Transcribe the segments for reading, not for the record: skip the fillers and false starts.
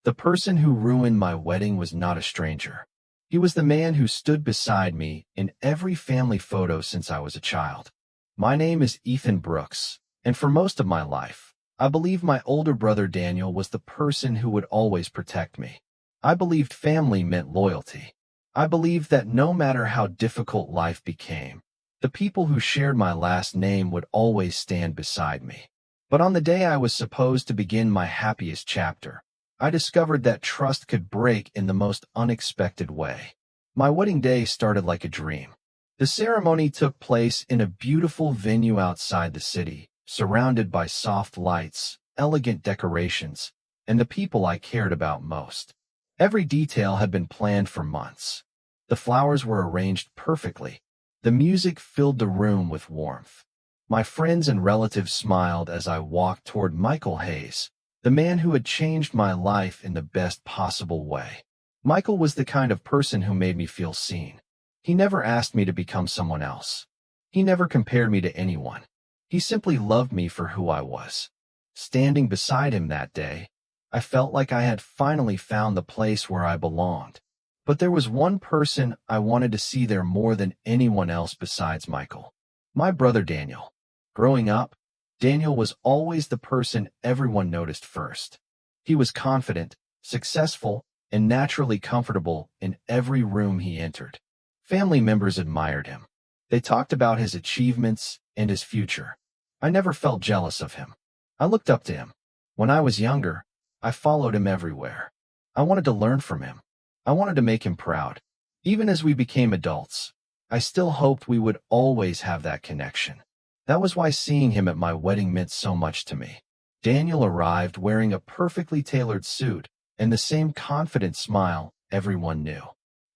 The person who ruined my wedding was not a stranger. He was the man who stood beside me in every family photo since I was a child. My name is Ethan Brooks, and for most of my life, I believe my older brother Daniel was the person who would always protect me. I believed family meant loyalty. I believed that no matter how difficult life became, the people who shared my last name would always stand beside me. But on the day I was supposed to begin my happiest chapter, I discovered that trust could break in the most unexpected way. My wedding day started like a dream. The ceremony took place in a beautiful venue outside the city, surrounded by soft lights, elegant decorations, and the people I cared about most. Every detail had been planned for months. The flowers were arranged perfectly. The music filled the room with warmth. My friends and relatives smiled as I walked toward Michael Hayes, the man who had changed my life in the best possible way. Michael was the kind of person who made me feel seen. He never asked me to become someone else. He never compared me to anyone. He simply loved me for who I was. Standing beside him that day, I felt like I had finally found the place where I belonged. But there was one person I wanted to see there more than anyone else besides Michael. My brother Daniel. Growing up, Daniel was always the person everyone noticed first. He was confident, successful, and naturally comfortable in every room he entered. Family members admired him. They talked about his achievements and his future. I never felt jealous of him. I looked up to him. When I was younger, I followed him everywhere. I wanted to learn from him. I wanted to make him proud. Even as we became adults, I still hoped we would always have that connection. That was why seeing him at my wedding meant so much to me. Daniel arrived wearing a perfectly tailored suit and the same confident smile everyone knew.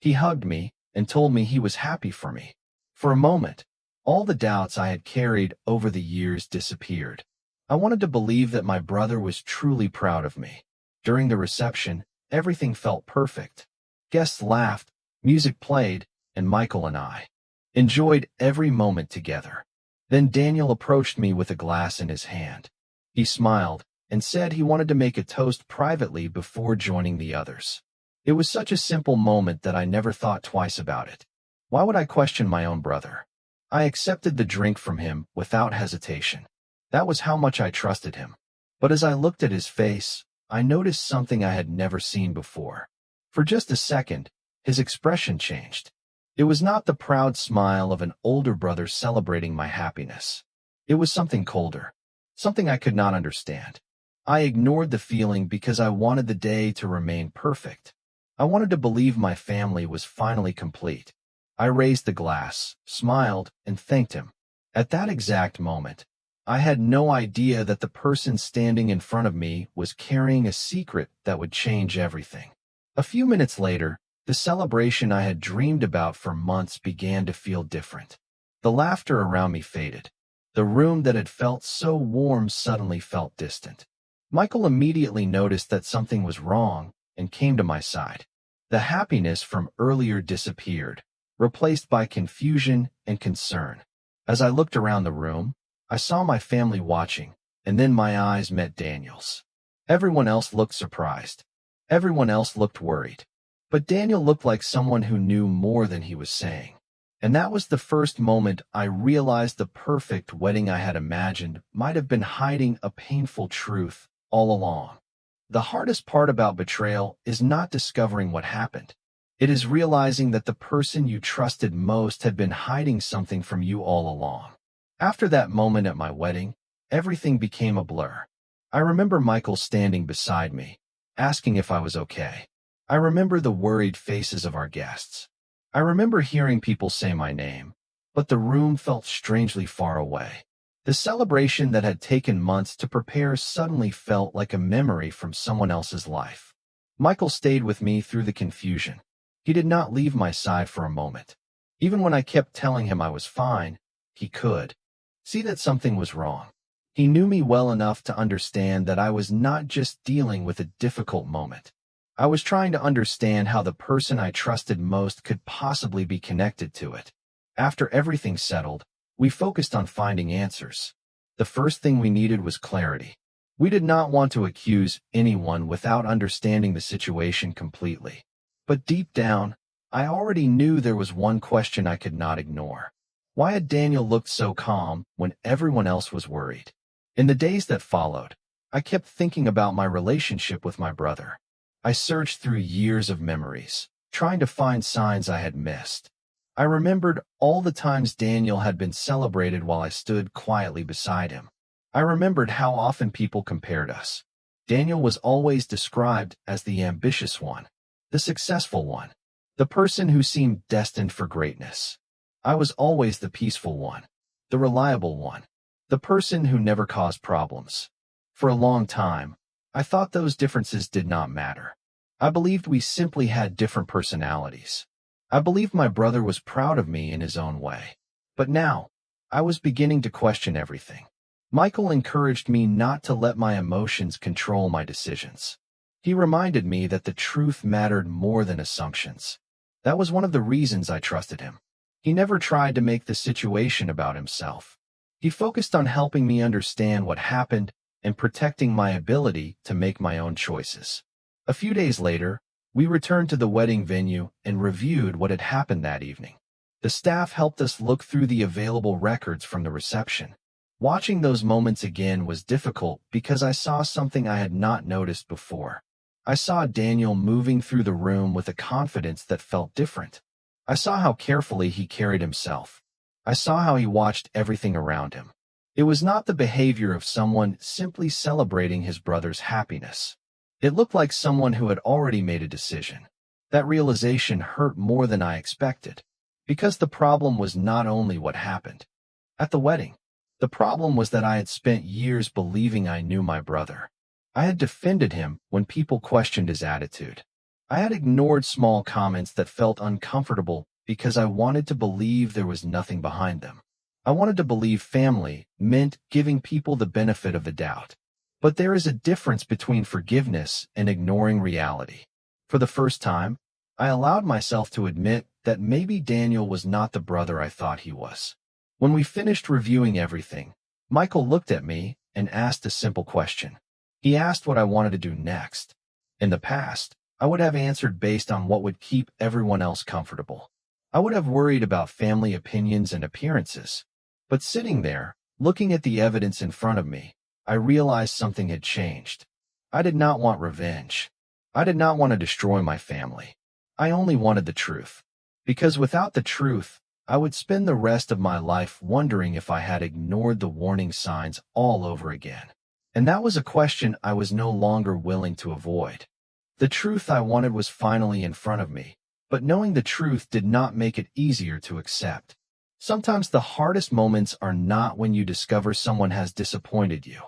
He hugged me and told me he was happy for me. For a moment, all the doubts I had carried over the years disappeared. I wanted to believe that my brother was truly proud of me. During the reception, everything felt perfect. Guests laughed, music played, and Michael and I enjoyed every moment together. Then Daniel approached me with a glass in his hand. He smiled and said he wanted to make a toast privately before joining the others. It was such a simple moment that I never thought twice about it. Why would I question my own brother? I accepted the drink from him without hesitation. That was how much I trusted him. But as I looked at his face, I noticed something I had never seen before. For just a second, his expression changed. It was not the proud smile of an older brother celebrating my happiness. It was something colder, something I could not understand. I ignored the feeling because I wanted the day to remain perfect. I wanted to believe my family was finally complete. I raised the glass, smiled, and thanked him. At that exact moment, I had no idea that the person standing in front of me was carrying a secret that would change everything. A few minutes later, the celebration I had dreamed about for months began to feel different. The laughter around me faded. The room that had felt so warm suddenly felt distant. Michael immediately noticed that something was wrong and came to my side. The happiness from earlier disappeared, replaced by confusion and concern. As I looked around the room, I saw my family watching, and then my eyes met Daniel's. Everyone else looked surprised. Everyone else looked worried. But Daniel looked like someone who knew more than he was saying. And that was the first moment I realized the perfect wedding I had imagined might have been hiding a painful truth all along. The hardest part about betrayal is not discovering what happened. It is realizing that the person you trusted most had been hiding something from you all along. After that moment at my wedding, everything became a blur. I remember Michael standing beside me, asking if I was okay. I remember the worried faces of our guests. I remember hearing people say my name, but the room felt strangely far away. The celebration that had taken months to prepare suddenly felt like a memory from someone else's life. Michael stayed with me through the confusion. He did not leave my side for a moment. Even when I kept telling him I was fine, he could see that something was wrong. He knew me well enough to understand that I was not just dealing with a difficult moment. I was trying to understand how the person I trusted most could possibly be connected to it. After everything settled, we focused on finding answers. The first thing we needed was clarity. We did not want to accuse anyone without understanding the situation completely. But deep down, I already knew there was one question I could not ignore. Why had Daniel looked so calm when everyone else was worried? In the days that followed, I kept thinking about my relationship with my brother. I searched through years of memories, trying to find signs I had missed. I remembered all the times Daniel had been celebrated while I stood quietly beside him. I remembered how often people compared us. Daniel was always described as the ambitious one, the successful one, the person who seemed destined for greatness. I was always the peaceful one, the reliable one, the person who never caused problems. For a long time, I thought those differences did not matter. I believed we simply had different personalities. I believed my brother was proud of me in his own way. But now, I was beginning to question everything. Michael encouraged me not to let my emotions control my decisions. He reminded me that the truth mattered more than assumptions. That was one of the reasons I trusted him. He never tried to make the situation about himself. He focused on helping me understand what happened and protecting my ability to make my own choices. A few days later, we returned to the wedding venue and reviewed what had happened that evening. The staff helped us look through the available records from the reception. Watching those moments again was difficult because I saw something I had not noticed before. I saw Daniel moving through the room with a confidence that felt different. I saw how carefully he carried himself. I saw how he watched everything around him. It was not the behavior of someone simply celebrating his brother's happiness. It looked like someone who had already made a decision. That realization hurt more than I expected, because the problem was not only what happened at the wedding. The problem was that I had spent years believing I knew my brother. I had defended him when people questioned his attitude. I had ignored small comments that felt uncomfortable because I wanted to believe there was nothing behind them. I wanted to believe family meant giving people the benefit of the doubt. But there is a difference between forgiveness and ignoring reality. For the first time, I allowed myself to admit that maybe Daniel was not the brother I thought he was. When we finished reviewing everything, Michael looked at me and asked a simple question. He asked what I wanted to do next. In the past, I would have answered based on what would keep everyone else comfortable. I would have worried about family opinions and appearances. But sitting there, looking at the evidence in front of me, I realized something had changed. I did not want revenge. I did not want to destroy my family. I only wanted the truth. Because without the truth, I would spend the rest of my life wondering if I had ignored the warning signs all over again. And that was a question I was no longer willing to avoid. The truth I wanted was finally in front of me, but knowing the truth did not make it easier to accept. Sometimes the hardest moments are not when you discover someone has disappointed you.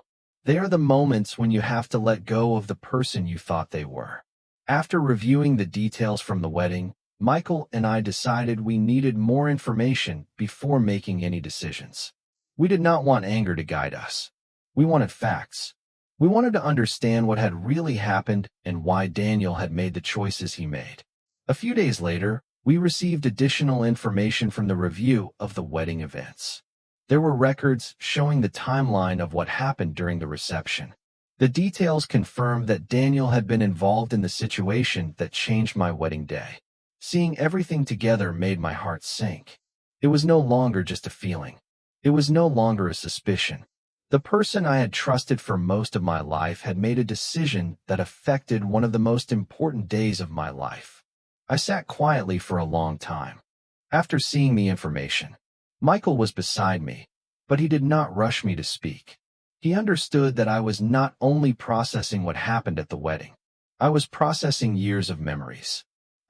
They are the moments when you have to let go of the person you thought they were. After reviewing the details from the wedding, Michael and I decided we needed more information before making any decisions. We did not want anger to guide us. We wanted facts. We wanted to understand what had really happened and why Daniel had made the choices he made. A few days later, we received additional information from the review of the wedding events. There were records showing the timeline of what happened during the reception. The details confirmed that Daniel had been involved in the situation that changed my wedding day. Seeing everything together made my heart sink. It was no longer just a feeling. It was no longer a suspicion. The person I had trusted for most of my life had made a decision that affected one of the most important days of my life. I sat quietly for a long time. After seeing the information, Michael was beside me, but he did not rush me to speak. He understood that I was not only processing what happened at the wedding. I was processing years of memories.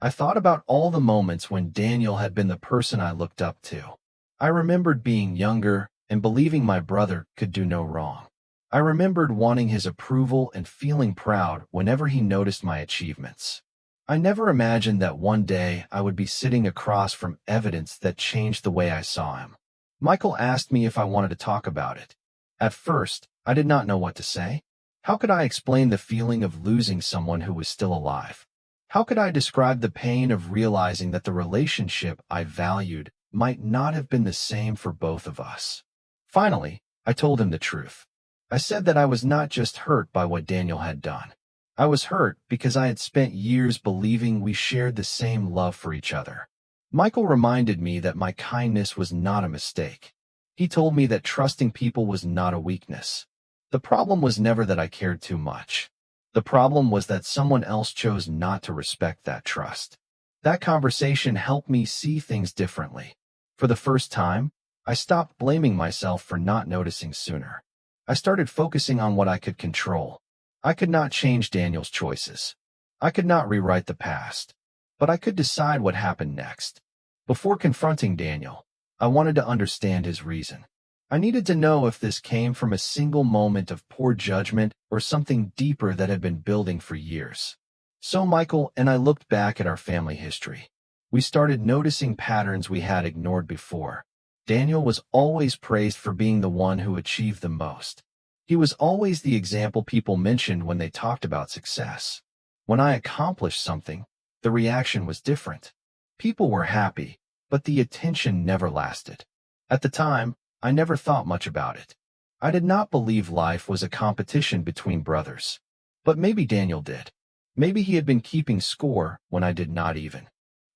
I thought about all the moments when Daniel had been the person I looked up to. I remembered being younger and believing my brother could do no wrong. I remembered wanting his approval and feeling proud whenever he noticed my achievements. I never imagined that one day I would be sitting across from evidence that changed the way I saw him. Michael asked me if I wanted to talk about it. At first, I did not know what to say. How could I explain the feeling of losing someone who was still alive? How could I describe the pain of realizing that the relationship I valued might not have been the same for both of us? Finally, I told him the truth. I said that I was not just hurt by what Daniel had done. I was hurt because I had spent years believing we shared the same love for each other. Michael reminded me that my kindness was not a mistake. He told me that trusting people was not a weakness. The problem was never that I cared too much. The problem was that someone else chose not to respect that trust. That conversation helped me see things differently. For the first time, I stopped blaming myself for not noticing sooner. I started focusing on what I could control. I could not change Daniel's choices. I could not rewrite the past. But I could decide what happened next. Before confronting Daniel, I wanted to understand his reason. I needed to know if this came from a single moment of poor judgment or something deeper that had been building for years. So Michael and I looked back at our family history. We started noticing patterns we had ignored before. Daniel was always praised for being the one who achieved the most. He was always the example people mentioned when they talked about success. When I accomplished something, the reaction was different. People were happy, but the attention never lasted. At the time, I never thought much about it. I did not believe life was a competition between brothers. But maybe Daniel did. Maybe he had been keeping score when I did not even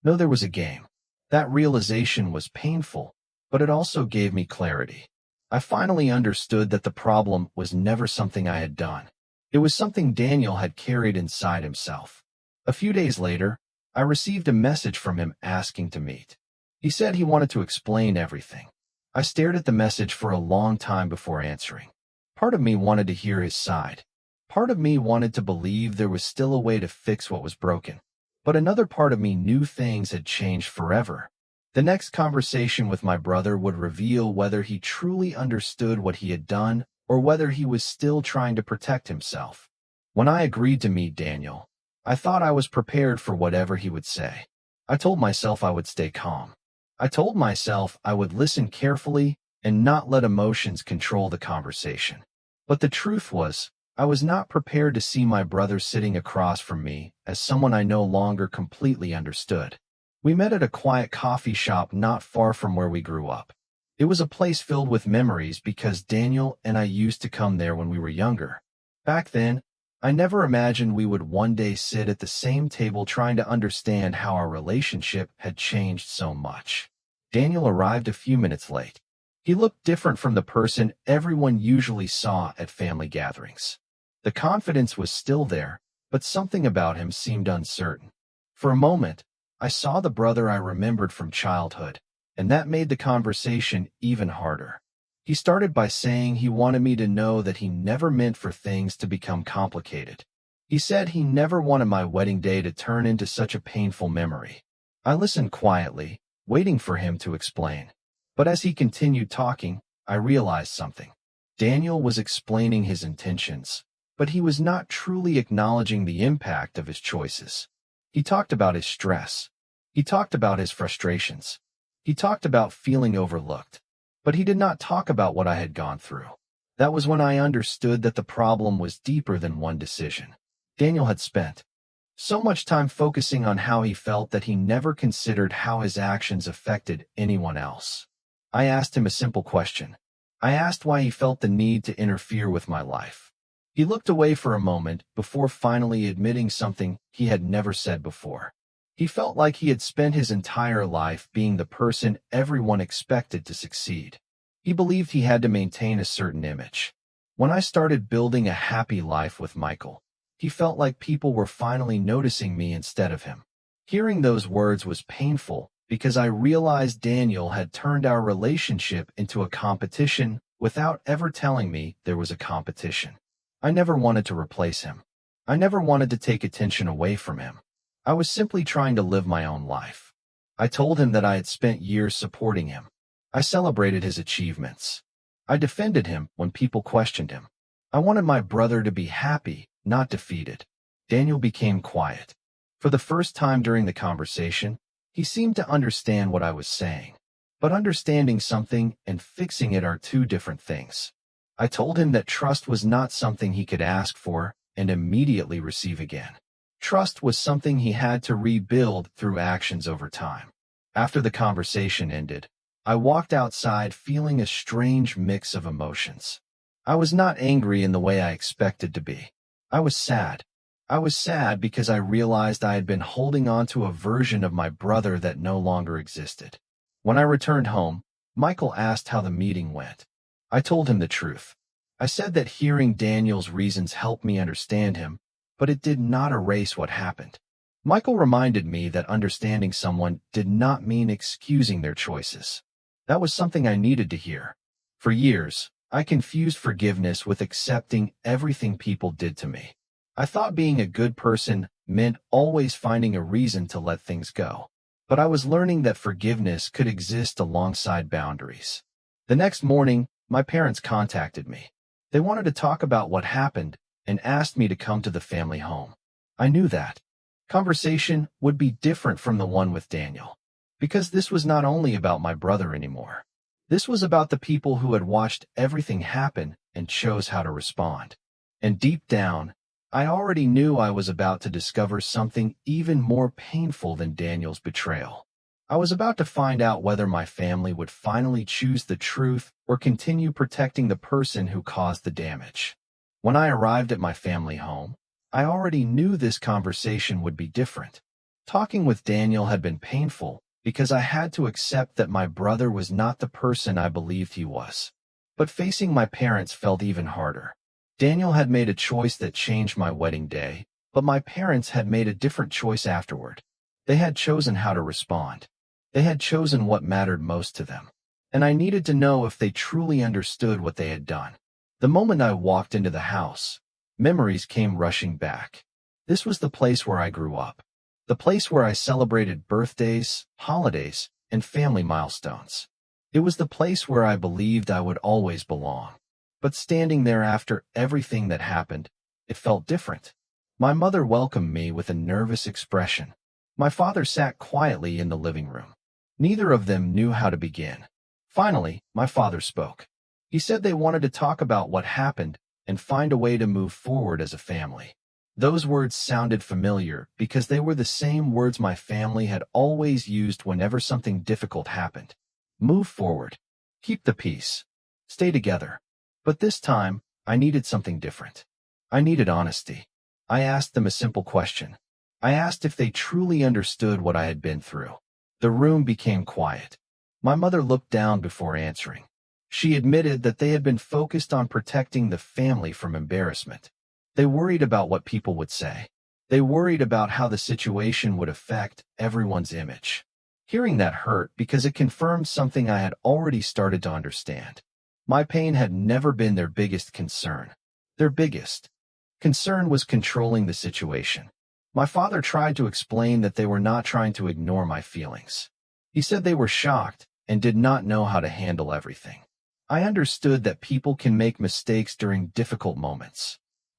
know there was a game. That realization was painful, but it also gave me clarity. I finally understood that the problem was never something I had done. It was something Daniel had carried inside himself. A few days later, I received a message from him asking to meet. He said he wanted to explain everything. I stared at the message for a long time before answering. Part of me wanted to hear his side. Part of me wanted to believe there was still a way to fix what was broken. But another part of me knew things had changed forever. The next conversation with my brother would reveal whether he truly understood what he had done or whether he was still trying to protect himself. When I agreed to meet Daniel, I thought I was prepared for whatever he would say. I told myself I would stay calm. I told myself I would listen carefully and not let emotions control the conversation. But the truth was, I was not prepared to see my brother sitting across from me as someone I no longer completely understood. We met at a quiet coffee shop not far from where we grew up. It was a place filled with memories because Daniel and I used to come there when we were younger. Back then, I never imagined we would one day sit at the same table trying to understand how our relationship had changed so much. Daniel arrived a few minutes late. He looked different from the person everyone usually saw at family gatherings. The confidence was still there, but something about him seemed uncertain. For a moment, I saw the brother I remembered from childhood, and that made the conversation even harder. He started by saying he wanted me to know that he never meant for things to become complicated. He said he never wanted my wedding day to turn into such a painful memory. I listened quietly, waiting for him to explain. But as he continued talking, I realized something. Daniel was explaining his intentions, but he was not truly acknowledging the impact of his choices. He talked about his stress. He talked about his frustrations. He talked about feeling overlooked. But he did not talk about what I had gone through. That was when I understood that the problem was deeper than one decision. Daniel had spent so much time focusing on how he felt that he never considered how his actions affected anyone else. I asked him a simple question. I asked why he felt the need to interfere with my life. He looked away for a moment before finally admitting something he had never said before. He felt like he had spent his entire life being the person everyone expected to succeed. He believed he had to maintain a certain image. When I started building a happy life with Michael, he felt like people were finally noticing me instead of him. Hearing those words was painful because I realized Daniel had turned our relationship into a competition without ever telling me there was a competition. I never wanted to replace him. I never wanted to take attention away from him. I was simply trying to live my own life. I told him that I had spent years supporting him. I celebrated his achievements. I defended him when people questioned him. I wanted my brother to be happy, not defeated. Daniel became quiet. For the first time during the conversation, he seemed to understand what I was saying. But understanding something and fixing it are two different things. I told him that trust was not something he could ask for and immediately receive again. Trust was something he had to rebuild through actions over time. After the conversation ended, I walked outside feeling a strange mix of emotions. I was not angry in the way I expected to be. I was sad. I was sad because I realized I had been holding on to a version of my brother that no longer existed. When I returned home, Michael asked how the meeting went. I told him the truth. I said that hearing Daniel's reasons helped me understand him, but it did not erase what happened. Michael reminded me that understanding someone did not mean excusing their choices. That was something I needed to hear. For years, I confused forgiveness with accepting everything people did to me. I thought being a good person meant always finding a reason to let things go. But I was learning that forgiveness could exist alongside boundaries. The next morning, my parents contacted me. They wanted to talk about what happened and asked me to come to the family home. I knew that conversation would be different from the one with Daniel, because this was not only about my brother anymore. This was about the people who had watched everything happen and chose how to respond. And deep down, I already knew I was about to discover something even more painful than Daniel's betrayal. I was about to find out whether my family would finally choose the truth or continue protecting the person who caused the damage. When I arrived at my family home, I already knew this conversation would be different. Talking with Daniel had been painful because I had to accept that my brother was not the person I believed he was. But facing my parents felt even harder. Daniel had made a choice that changed my wedding day, but my parents had made a different choice afterward. They had chosen how to respond. They had chosen what mattered most to them. And I needed to know if they truly understood what they had done. The moment I walked into the house, memories came rushing back. This was the place where I grew up. The place where I celebrated birthdays, holidays, and family milestones. It was the place where I believed I would always belong. But standing there after everything that happened, it felt different. My mother welcomed me with a nervous expression. My father sat quietly in the living room. Neither of them knew how to begin. Finally, my father spoke. He said they wanted to talk about what happened and find a way to move forward as a family. Those words sounded familiar because they were the same words my family had always used whenever something difficult happened. Move forward. Keep the peace. Stay together. But this time, I needed something different. I needed honesty. I asked them a simple question. I asked if they truly understood what I had been through. The room became quiet. My mother looked down before answering. She admitted that they had been focused on protecting the family from embarrassment. They worried about what people would say. They worried about how the situation would affect everyone's image. Hearing that hurt because it confirmed something I had already started to understand. My pain had never been their biggest concern. Their biggest concern was controlling the situation. My father tried to explain that they were not trying to ignore my feelings. He said they were shocked and did not know how to handle everything. I understood that people can make mistakes during difficult moments.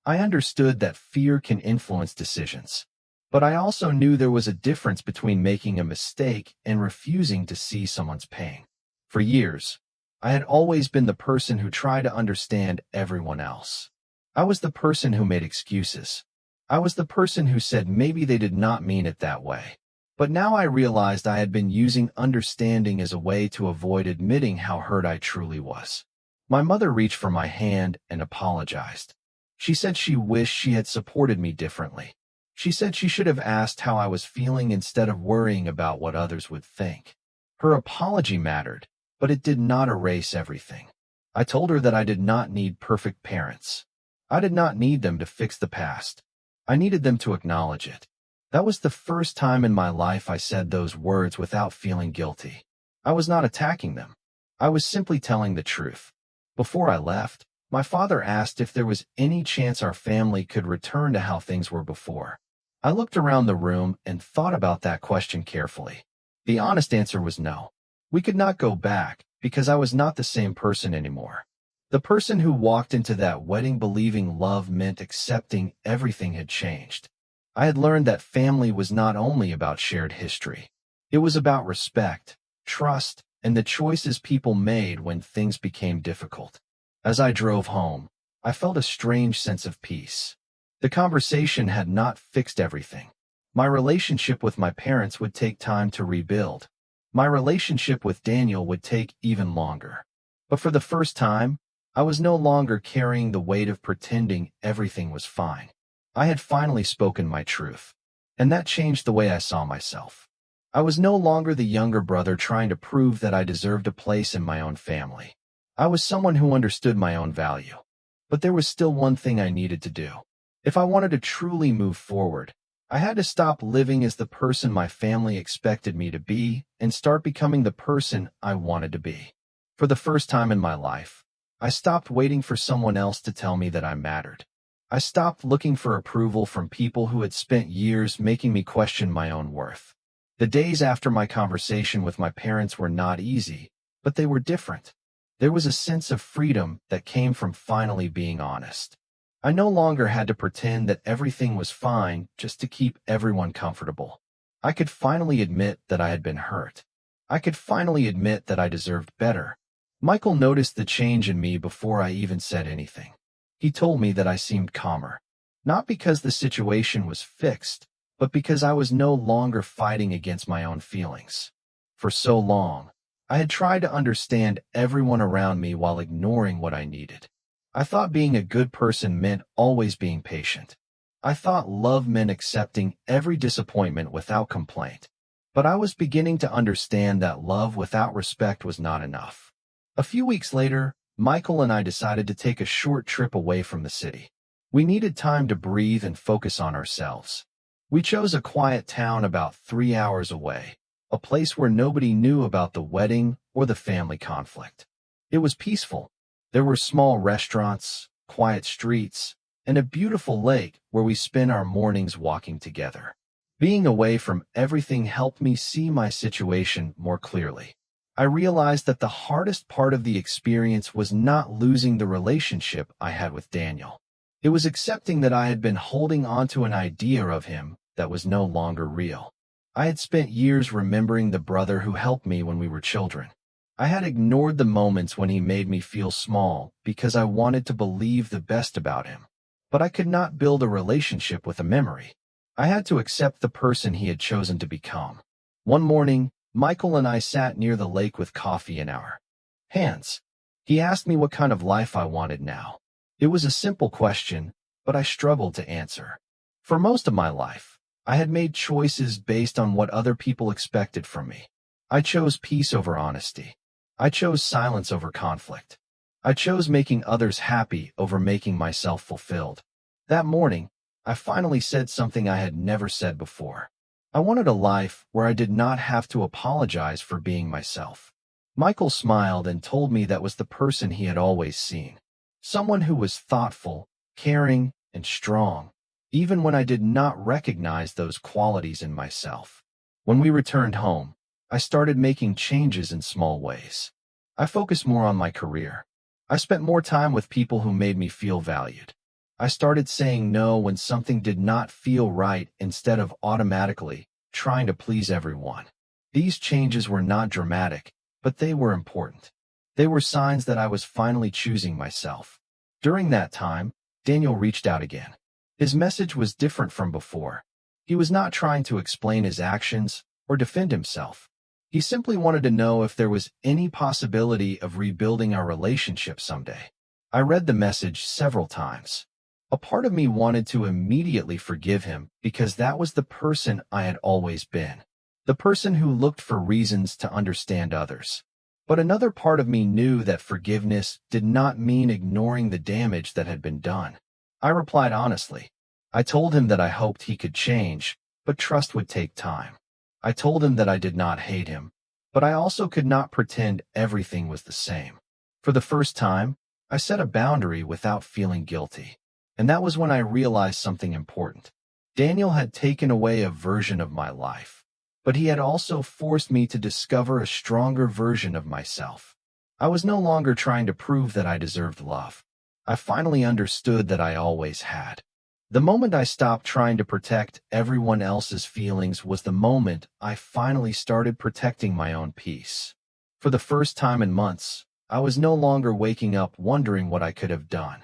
I understood that fear can influence decisions. But I also knew there was a difference between making a mistake and refusing to see someone's pain. For years, I had always been the person who tried to understand everyone else. I was the person who made excuses. I was the person who said maybe they did not mean it that way. But now I realized I had been using understanding as a way to avoid admitting how hurt I truly was. My mother reached for my hand and apologized. She said she wished she had supported me differently. She said she should have asked how I was feeling instead of worrying about what others would think. Her apology mattered, but it did not erase everything. I told her that I did not need perfect parents. I did not need them to fix the past. I needed them to acknowledge it. That was the first time in my life I said those words without feeling guilty. I was not attacking them. I was simply telling the truth. Before I left, my father asked if there was any chance our family could return to how things were before. I looked around the room and thought about that question carefully. The honest answer was no. We could not go back because I was not the same person anymore. The person who walked into that wedding believing love meant accepting everything had changed. I had learned that family was not only about shared history. It was about respect, trust, and the choices people made when things became difficult. As I drove home, I felt a strange sense of peace. The conversation had not fixed everything. My relationship with my parents would take time to rebuild. My relationship with Daniel would take even longer. But for the first time, I was no longer carrying the weight of pretending everything was fine. I had finally spoken my truth, and that changed the way I saw myself. I was no longer the younger brother trying to prove that I deserved a place in my own family. I was someone who understood my own value. But there was still one thing I needed to do. If I wanted to truly move forward, I had to stop living as the person my family expected me to be and start becoming the person I wanted to be. For the first time in my life, I stopped waiting for someone else to tell me that I mattered. I stopped looking for approval from people who had spent years making me question my own worth. The days after my conversation with my parents were not easy, but they were different. There was a sense of freedom that came from finally being honest. I no longer had to pretend that everything was fine just to keep everyone comfortable. I could finally admit that I had been hurt. I could finally admit that I deserved better. Michael noticed the change in me before I even said anything. He told me that I seemed calmer. Not because the situation was fixed, but because I was no longer fighting against my own feelings. For so long, I had tried to understand everyone around me while ignoring what I needed. I thought being a good person meant always being patient. I thought love meant accepting every disappointment without complaint. But I was beginning to understand that love without respect was not enough. A few weeks later, Michael and I decided to take a short trip away from the city. We needed time to breathe and focus on ourselves. We chose a quiet town about 3 hours away, a place where nobody knew about the wedding or the family conflict. It was peaceful. There were small restaurants, quiet streets, and a beautiful lake where we spent our mornings walking together. Being away from everything helped me see my situation more clearly. I realized that the hardest part of the experience was not losing the relationship I had with Daniel. It was accepting that I had been holding on to an idea of him that was no longer real. I had spent years remembering the brother who helped me when we were children. I had ignored the moments when he made me feel small because I wanted to believe the best about him. But I could not build a relationship with a memory. I had to accept the person he had chosen to become. One morning, Michael and I sat near the lake with coffee in our hands. He asked me what kind of life I wanted now. It was a simple question, but I struggled to answer. For most of my life, I had made choices based on what other people expected from me. I chose peace over honesty. I chose silence over conflict. I chose making others happy over making myself fulfilled. That morning, I finally said something I had never said before. I wanted a life where I did not have to apologize for being myself. Michael smiled and told me that was the person he had always seen. Someone who was thoughtful, caring, and strong, even when I did not recognize those qualities in myself. When we returned home, I started making changes in small ways. I focused more on my career. I spent more time with people who made me feel valued. I started saying no when something did not feel right instead of automatically trying to please everyone. These changes were not dramatic, but they were important. They were signs that I was finally choosing myself. During that time, Daniel reached out again. His message was different from before. He was not trying to explain his actions or defend himself. He simply wanted to know if there was any possibility of rebuilding our relationship someday. I read the message several times. A part of me wanted to immediately forgive him because that was the person I had always been. The person who looked for reasons to understand others. But another part of me knew that forgiveness did not mean ignoring the damage that had been done. I replied honestly. I told him that I hoped he could change, but trust would take time. I told him that I did not hate him, but I also could not pretend everything was the same. For the first time, I set a boundary without feeling guilty. And that was when I realized something important. Daniel had taken away a version of my life, but he had also forced me to discover a stronger version of myself. I was no longer trying to prove that I deserved love. I finally understood that I always had. The moment I stopped trying to protect everyone else's feelings was the moment I finally started protecting my own peace. For the first time in months, I was no longer waking up wondering what I could have done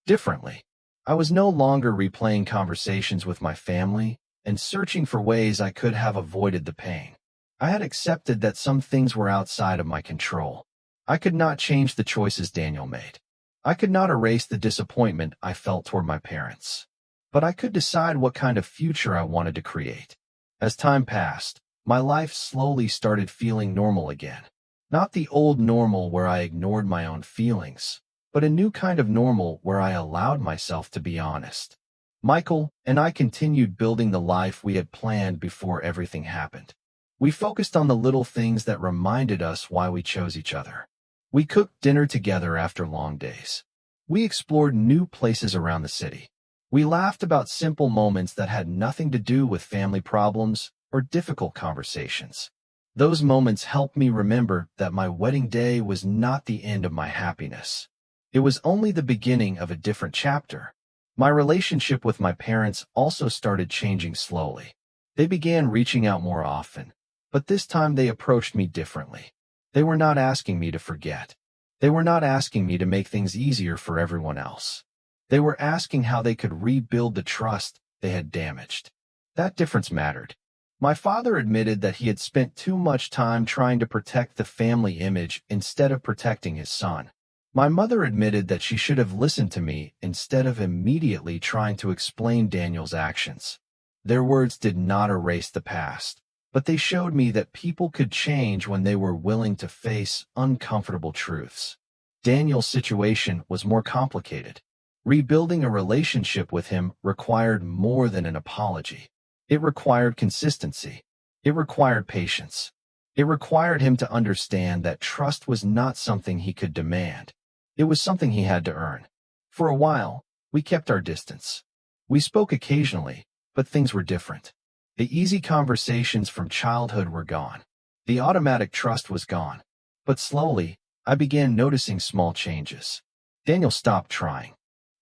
differently. I was no longer replaying conversations with my family and searching for ways I could have avoided the pain. I had accepted that some things were outside of my control. I could not change the choices Daniel made. I could not erase the disappointment I felt toward my parents, but I could decide what kind of future I wanted to create. As time passed, my life slowly started feeling normal again. Not the old normal where I ignored my own feelings, but a new kind of normal where I allowed myself to be honest. Michael and I continued building the life we had planned before everything happened. We focused on the little things that reminded us why we chose each other. We cooked dinner together after long days. We explored new places around the city. We laughed about simple moments that had nothing to do with family problems or difficult conversations. Those moments helped me remember that my wedding day was not the end of my happiness. It was only the beginning of a different chapter. My relationship with my parents also started changing slowly. They began reaching out more often, but this time they approached me differently. They were not asking me to forget. They were not asking me to make things easier for everyone else. They were asking how they could rebuild the trust they had damaged. That difference mattered. My father admitted that he had spent too much time trying to protect the family image instead of protecting his son. My mother admitted that she should have listened to me instead of immediately trying to explain Daniel's actions. Their words did not erase the past, but they showed me that people could change when they were willing to face uncomfortable truths. Daniel's situation was more complicated. Rebuilding a relationship with him required more than an apology. It required consistency. It required patience. It required him to understand that trust was not something he could demand. It was something he had to earn. For a while, we kept our distance. We spoke occasionally, but things were different. The easy conversations from childhood were gone. The automatic trust was gone. But slowly, I began noticing small changes. Daniel stopped trying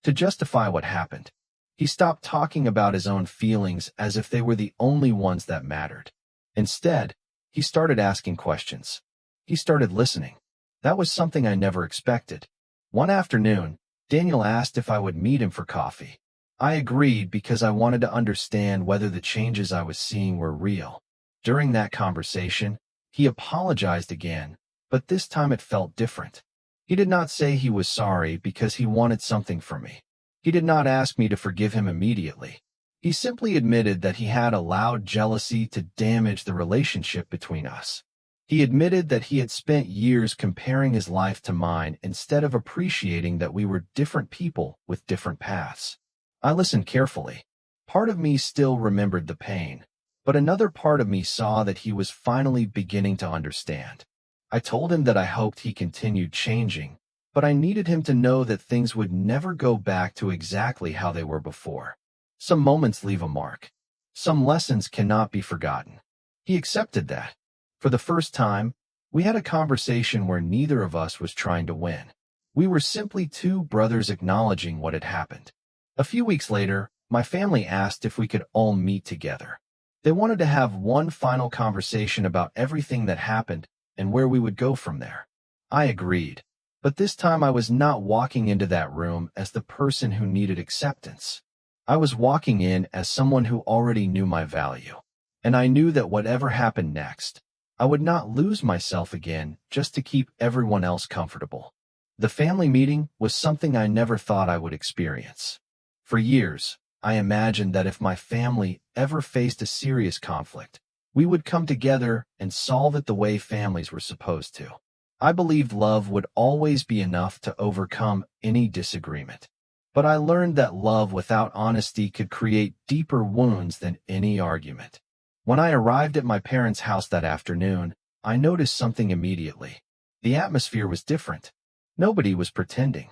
to justify what happened. He stopped talking about his own feelings as if they were the only ones that mattered. Instead, he started asking questions. He started listening. That was something I never expected. One afternoon, Daniel asked if I would meet him for coffee. I agreed because I wanted to understand whether the changes I was seeing were real. During that conversation, he apologized again, but this time it felt different. He did not say he was sorry because he wanted something from me. He did not ask me to forgive him immediately. He simply admitted that he had allowed jealousy to damage the relationship between us. He admitted that he had spent years comparing his life to mine instead of appreciating that we were different people with different paths. I listened carefully. Part of me still remembered the pain, but another part of me saw that he was finally beginning to understand. I told him that I hoped he continued changing, but I needed him to know that things would never go back to exactly how they were before. Some moments leave a mark. Some lessons cannot be forgotten. He accepted that. For the first time, we had a conversation where neither of us was trying to win. We were simply two brothers acknowledging what had happened. A few weeks later, my family asked if we could all meet together. They wanted to have one final conversation about everything that happened and where we would go from there. I agreed. But this time I was not walking into that room as the person who needed acceptance. I was walking in as someone who already knew my value. And I knew that whatever happened next, I would not lose myself again just to keep everyone else comfortable. The family meeting was something I never thought I would experience. For years, I imagined that if my family ever faced a serious conflict, we would come together and solve it the way families were supposed to. I believed love would always be enough to overcome any disagreement. But I learned that love without honesty could create deeper wounds than any argument. When I arrived at my parents' house that afternoon, I noticed something immediately. The atmosphere was different. Nobody was pretending.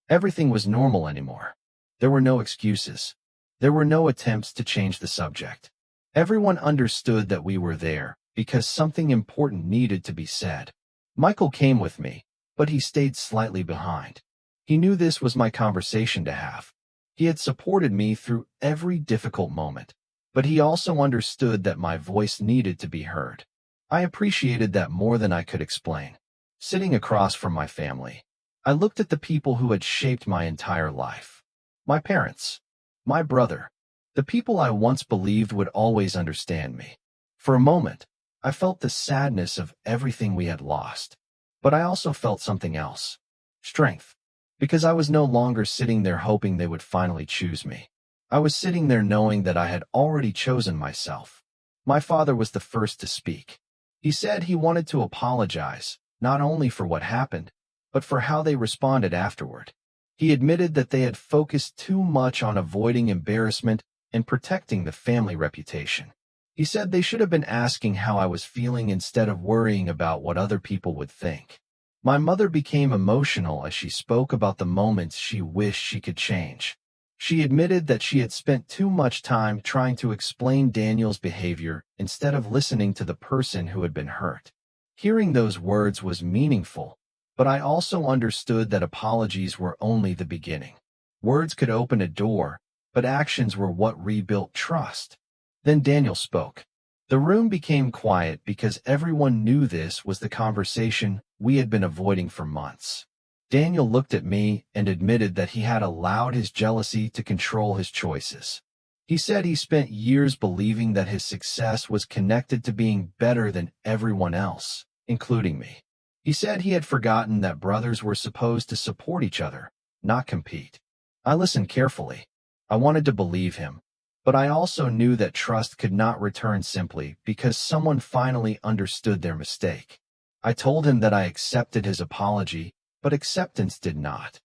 Everything was normal anymore. There were no excuses. There were no attempts to change the subject. Everyone understood that we were there because something important needed to be said. Michael came with me, but he stayed slightly behind. He knew this was my conversation to have. He had supported me through every difficult moment, but he also understood that my voice needed to be heard. I appreciated that more than I could explain. Sitting across from my family, I looked at the people who had shaped my entire life. My parents, my brother, the people I once believed would always understand me. For a moment, I felt the sadness of everything we had lost. But I also felt something else. Strength. because I was no longer sitting there hoping they would finally choose me. I was sitting there knowing that I had already chosen myself. My father was the first to speak. He said he wanted to apologize, not only for what happened, but for how they responded afterward. He admitted that they had focused too much on avoiding embarrassment and protecting the family reputation. He said they should have been asking how I was feeling instead of worrying about what other people would think. My mother became emotional as she spoke about the moments she wished she could change. She admitted that she had spent too much time trying to explain Daniel's behavior instead of listening to the person who had been hurt. Hearing those words was meaningful, but I also understood that apologies were only the beginning. Words could open a door, but actions were what rebuilt trust. Then Daniel spoke. The room became quiet because everyone knew this was the conversation we had been avoiding for months. Daniel looked at me and admitted that he had allowed his jealousy to control his choices. He said he spent years believing that his success was connected to being better than everyone else, including me. He said he had forgotten that brothers were supposed to support each other, not compete. I listened carefully. I wanted to believe him, but I also knew that trust could not return simply because someone finally understood their mistake. I told him that I accepted his apology, but acceptance did not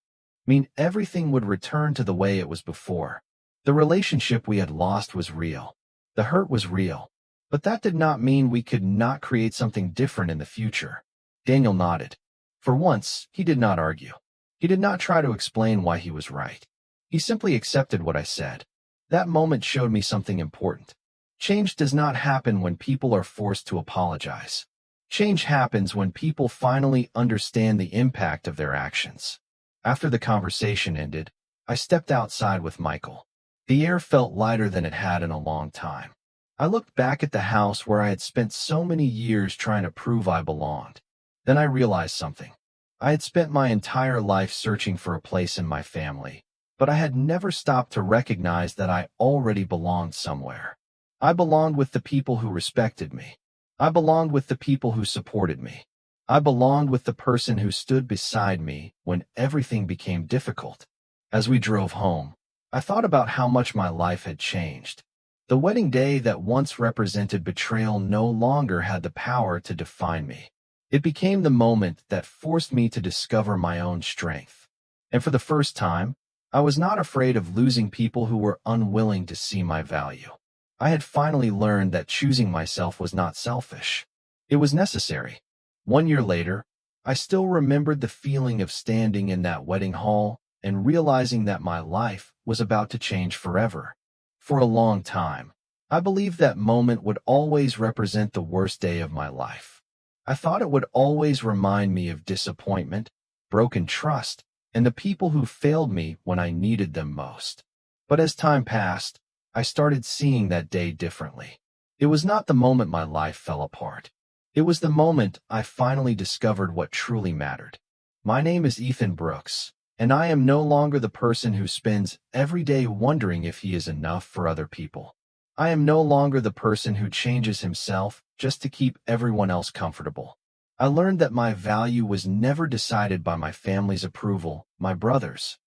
mean everything would return to the way it was before. The relationship we had lost was real. The hurt was real. But that did not mean we could not create something different in the future. Daniel nodded. For once, he did not argue. He did not try to explain why he was right. He simply accepted what I said. That moment showed me something important. Change does not happen when people are forced to apologize. Change happens when people finally understand the impact of their actions. After the conversation ended, I stepped outside with Michael. The air felt lighter than it had in a long time. I looked back at the house where I had spent so many years trying to prove I belonged. Then I realized something. I had spent my entire life searching for a place in my family, but I had never stopped to recognize that I already belonged somewhere. I belonged with the people who respected me. I belonged with the people who supported me. I belonged with the person who stood beside me when everything became difficult. As we drove home, I thought about how much my life had changed. The wedding day that once represented betrayal no longer had the power to define me. It became the moment that forced me to discover my own strength. And for the first time, I was not afraid of losing people who were unwilling to see my value. I had finally learned that choosing myself was not selfish. It was necessary. 1 year later, I still remembered the feeling of standing in that wedding hall and realizing that my life was about to change forever. For a long time, I believed that moment would always represent the worst day of my life. I thought it would always remind me of disappointment, broken trust, and the people who failed me when I needed them most. But as time passed, I started seeing that day differently. It was not the moment my life fell apart. It was the moment I finally discovered what truly mattered. My name is Ethan Brooks, and I am no longer the person who spends every day wondering if he is enough for other people. I am no longer the person who changes himself just to keep everyone else comfortable. I learned that my value was never decided by my family's approval, my brother's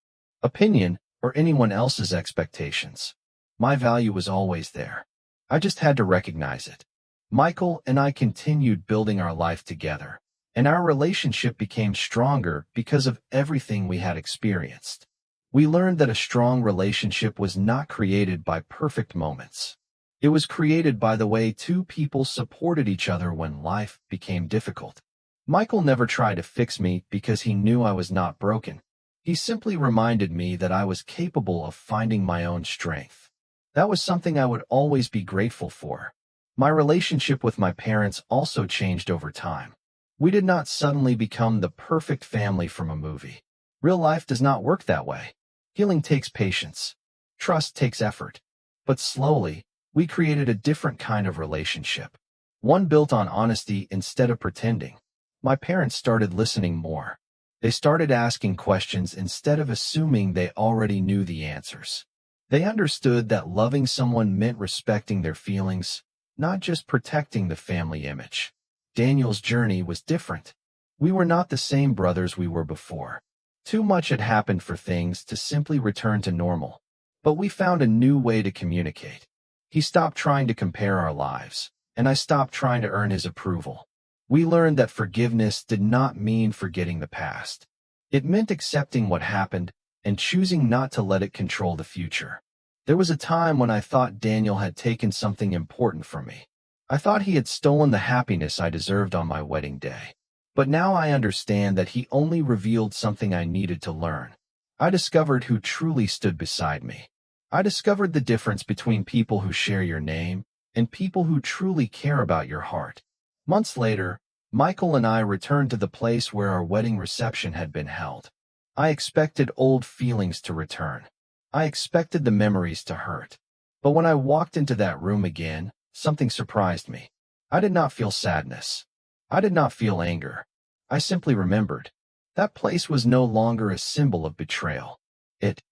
opinion, or anyone else's expectations. My value was always there. I just had to recognize it. Michael and I continued building our life together, and our relationship became stronger because of everything we had experienced. We learned that a strong relationship was not created by perfect moments. It was created by the way two people supported each other when life became difficult. Michael never tried to fix me because he knew I was not broken. He simply reminded me that I was capable of finding my own strength. That was something I would always be grateful for. My relationship with my parents also changed over time. We did not suddenly become the perfect family from a movie. Real life does not work that way. Healing takes patience. Trust takes effort. But slowly, we created a different kind of relationship. One built on honesty instead of pretending. My parents started listening more. They started asking questions instead of assuming they already knew the answers. They understood that loving someone meant respecting their feelings, not just protecting the family image. Daniel's journey was different. We were not the same brothers we were before. Too much had happened for things to simply return to normal. But we found a new way to communicate. He stopped trying to compare our lives, and I stopped trying to earn his approval. We learned that forgiveness did not mean forgetting the past. It meant accepting what happened and choosing not to let it control the future. There was a time when I thought Daniel had taken something important from me. I thought he had stolen the happiness I deserved on my wedding day. But now I understand that he only revealed something I needed to learn. I discovered who truly stood beside me. I discovered the difference between people who share your name and people who truly care about your heart. Months later, Michael and I returned to the place where our wedding reception had been held. I expected old feelings to return. I expected the memories to hurt. But when I walked into that room again, something surprised me. I did not feel sadness. I did not feel anger. I simply remembered. That place was no longer a symbol of betrayal. It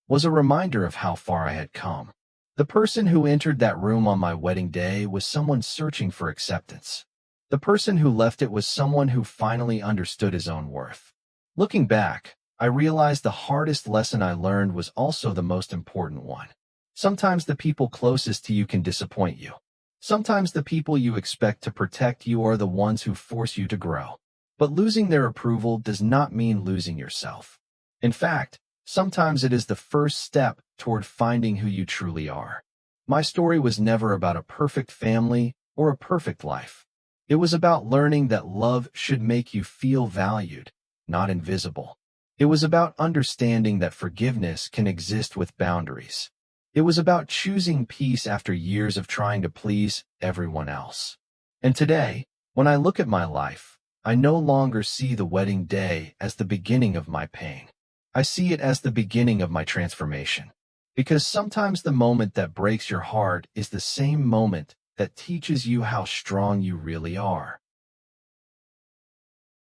was a reminder of how far I had come. The person who entered that room on my wedding day was someone searching for acceptance. The person who left it was someone who finally understood his own worth. Looking back, I realized the hardest lesson I learned was also the most important one. Sometimes the people closest to you can disappoint you. Sometimes the people you expect to protect you are the ones who force you to grow. But losing their approval does not mean losing yourself. In fact, sometimes it is the first step toward finding who you truly are. My story was never about a perfect family or a perfect life. It was about learning that love should make you feel valued, not invisible. It was about understanding that forgiveness can exist with boundaries. It was about choosing peace after years of trying to please everyone else. And today, when I look at my life, I no longer see the wedding day as the beginning of my pain. I see it as the beginning of my transformation. Because sometimes the moment that breaks your heart is the same moment that teaches you how strong you really are.